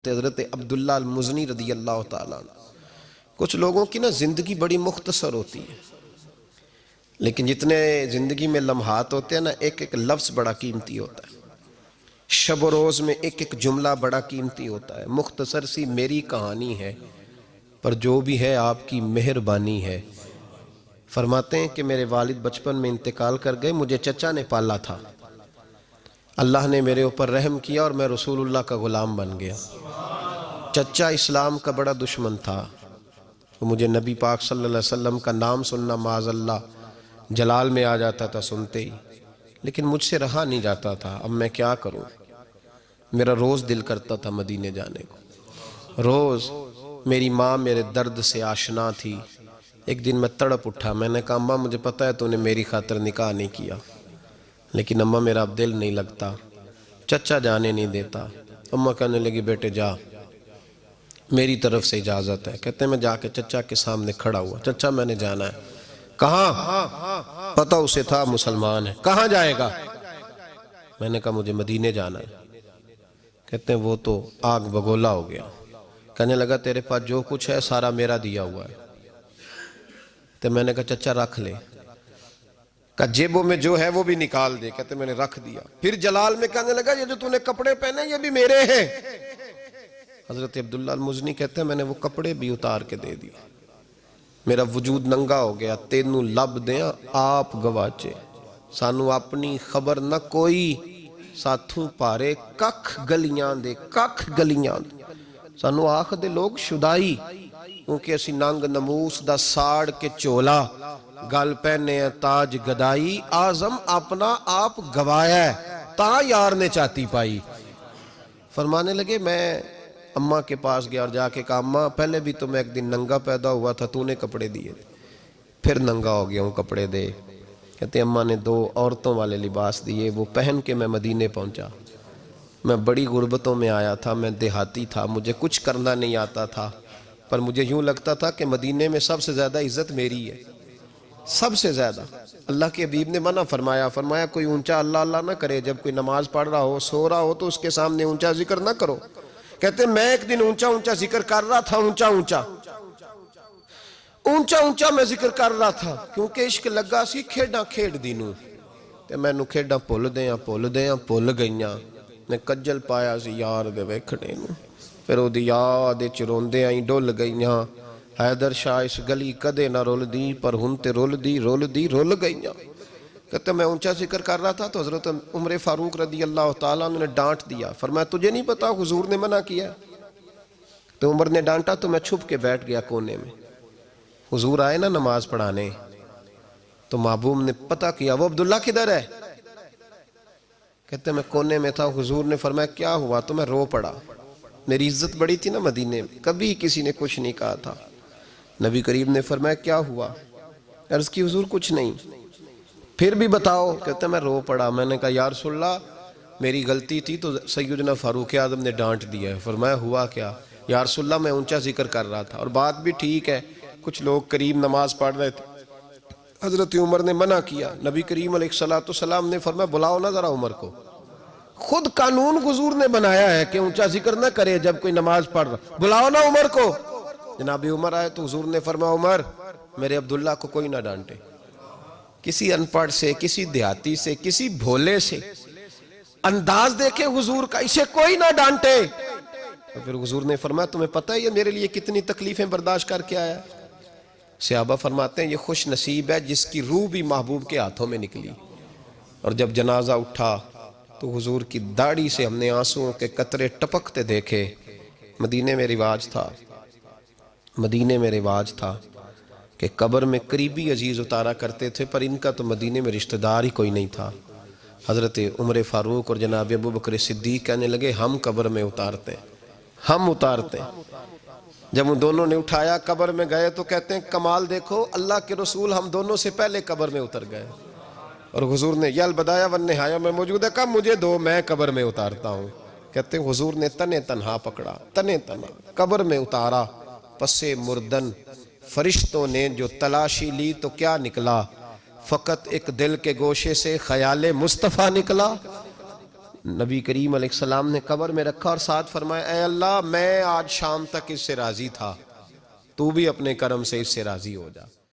حضرت عبداللہ المزنی رضی اللہ تعالیٰ عنہ۔ کچھ لوگوں کی نا زندگی بڑی مختصر ہوتی ہے، لیکن جتنے زندگی میں لمحات ہوتے ہیں نا، ایک ایک لفظ بڑا قیمتی ہوتا ہے، شب و روز میں ایک ایک جملہ بڑا قیمتی ہوتا ہے۔ مختصر سی میری کہانی ہے، پر جو بھی ہے آپ کی مہربانی ہے۔ فرماتے ہیں کہ میرے والد بچپن میں انتقال کر گئے، مجھے چچا نے پالا تھا۔ اللہ نے میرے اوپر رحم کیا اور میں رسول اللہ کا غلام بن گیا۔ چچا اسلام کا بڑا دشمن تھا، وہ مجھے نبی پاک صلی اللہ علیہ وسلم کا نام سننا معاذ اللہ جلال میں آ جاتا تھا سنتے ہی، لیکن مجھ سے رہا نہیں جاتا تھا۔ اب میں کیا کروں؟ میرا روز دل کرتا تھا مدینے جانے کو، روز۔ میری ماں میرے درد سے آشنا تھی۔ ایک دن میں تڑپ اٹھا، میں نے کہا اماں مجھے پتا ہے تو نے میری خاطر نکاح نہیں کیا، لیکن اماں میرا اب دل نہیں لگتا، چچا جانے نہیں دیتا۔ اماں کہنے لگی بیٹے جا، میری طرف سے اجازت ہے۔ کہتے ہیں میں جا کے چچا کے سامنے کھڑا ہوا، چچا میں نے جانا ہے۔ کہاں؟ پتہ اسے تھا مسلمان ہے۔ کہاں جائے گا؟ میں نے کہا مجھے مدینے جانا ہے۔ کہتے ہیں وہ تو آگ بگولا ہو گیا، کہنے لگا تیرے پاس جو کچھ ہے سارا میرا دیا ہوا ہے۔ تو میں نے کہا چچا رکھ لے۔ کہا جیبوں میں جو ہے وہ بھی نکال دے۔ کہتے میں نے رکھ دیا۔ پھر جلال میں کہنے لگا یہ جو تو نے کپڑے پہنے یہ بھی میرے ہیں۔ حضرت عبداللہ المزنی کہتے ہیں میں نے وہ کپڑے بھی اتار کے دے دیا، میرا وجود ننگا ہو گیا۔ تینوں لب دیاں آپ گواچے، سانو اپنی خبر نہ کوئی، ساتھوں پارے ککھ گلیاں دے، ککھ گلیاں دے۔ سانو آخ دے لوگ شدائی، کیونکہ اسی ننگ نموس دا ساڑ کے چولا، گل پہنے تاج گدائی، آزم اپنا آپ گوایا ہے، تا یار نے چاہتی پائی۔ فرمانے لگے میں اماں کے پاس گیا اور جا کے کہا اماں پہلے بھی تو میں ایک دن ننگا پیدا ہوا تھا، تو نے کپڑے دیے، پھر ننگا ہو گیا ہوں کپڑے دے۔ کہتے اماں نے 2 عورتوں والے لباس دیے، وہ پہن کے میں مدینے پہنچا۔ میں بڑی غربتوں میں آیا تھا، میں دیہاتی تھا، مجھے کچھ کرنا نہیں آتا تھا، پر مجھے یوں لگتا تھا کہ مدینے میں سب سے زیادہ عزت میری ہے، سب سے زیادہ۔ اللہ کے حبیب نے منع فرمایا کوئی اونچا اللہ اللہ نہ کرے، جب کوئی نماز پڑھ رہا ہو سو رہا ہو تو اس کے سامنے اونچا ذکر نہ کرو۔ کہتے ہیں میں ایک دن اونچا ذکر کر رہا تھا، اونچا میں ذکر کر رہا تھا، کیونکہ عشق لگا سی کھیڑاں کھیڑ دینوں، تے میں نو کھیڑاں پھول گئیاں، میں کجل پایا سی یار دے ویکھنے نو، پھر او دی یاد چروندے آئیں ڈول گئیاں۔ حیدر شاہ اس گلی کدے نہ رول دی، پر ہن تے رول گئیاں۔ کہتے میں اونچا ذکر کر رہا تھا تو حضرت عمر فاروق رضی اللہ تعالیٰ عنہ نے ڈانٹ دیا، فرمایا تجھے نہیں پتا حضور نے منع کیا؟ تو عمر نے ڈانٹا تو میں چھپ کے بیٹھ گیا کونے میں۔ حضور آئے نا نماز پڑھانے تو محبوب نے پتہ کیا وہ عبداللہ کدھر ہے؟ کہتے میں کونے میں تھا۔ حضور نے فرمایا کیا ہوا؟ تو میں رو پڑا، میری عزت بڑی تھی نا مدینے میں، کبھی کسی نے کچھ نہیں کہا تھا۔ نبی کریم نے فرمایا کیا ہوا؟ عرض کی حضور کچھ نہیں۔ پھر بھی بتاؤ۔ کہتے میں رو پڑا، میں نے کہا یا رسول اللہ میری غلطی تھی تو سیدنا فاروق اعظم نے ڈانٹ دیا ہے۔ فرمایا ہوا کیا؟ یا رسول اللہ میں اونچا ذکر کر رہا تھا، اور بات بھی ٹھیک ہے، کچھ لوگ قریب نماز پڑھ رہے تھے، حضرت عمر نے منع کیا۔ نبی کریم علیہ السلام نے فرمایا بلاؤ نہ ذرا عمر کو۔ خود قانون حضور نے بنایا ہے کہ اونچا ذکر نہ کرے جب کوئی نماز پڑھ رہا، بلاؤ نا عمر کو۔ جناب عمر آئے تو حضور نے فرمایا عمر میرے عبداللہ کو کوئی نہ ڈانٹے، کسی ان پڑھ سے، کسی دیہاتی سے، کسی بھولے سے انداز دیکھے حضور کا، اسے کوئی نہ ڈانٹے۔ پھر حضور نے فرمایا تمہیں پتہ ہے یہ میرے لیے کتنی تکلیفیں برداشت کر کے آیا؟ صحابہ فرماتے ہیں یہ خوش نصیب ہے جس کی روح بھی محبوب کے ہاتھوں میں نکلی۔ اور جب جنازہ اٹھا تو حضور کی داڑھی سے ہم نے آنسوؤں کے قطرے ٹپکتے دیکھے۔ مدینے میں رواج تھا کہ قبر میں قریبی عزیز اتارا کرتے تھے، پر ان کا تو مدینے میں رشتہ دار ہی کوئی نہیں تھا۔ حضرت عمر فاروق اور جناب ابو بکر صدیق کہنے لگے ہم قبر میں اتارتے ہیں۔ جب ان دونوں نے اٹھایا قبر میں گئے تو کہتے ہیں کمال دیکھو اللہ کے رسول ہم دونوں سے پہلے قبر میں اتر گئے، اور حضور نے یا البدایہ والنہایہ میں موجود ہے کہا مجھے دو میں قبر میں اتارتا ہوں۔ کہتے ہیں حضور نے تنے تنہا پکڑا، قبر میں اتارا، پسے مردن فرشتوں نے جو تلاشی لی تو کیا نکلا؟ فقط ایک دل کے گوشے سے خیال مصطفیٰ نکلا۔ نبی کریم علیہ السلام نے قبر میں رکھا اور ساتھ فرمایا اے اللہ میں آج شام تک اس سے راضی تھا، تو بھی اپنے کرم سے اس سے راضی ہو جا۔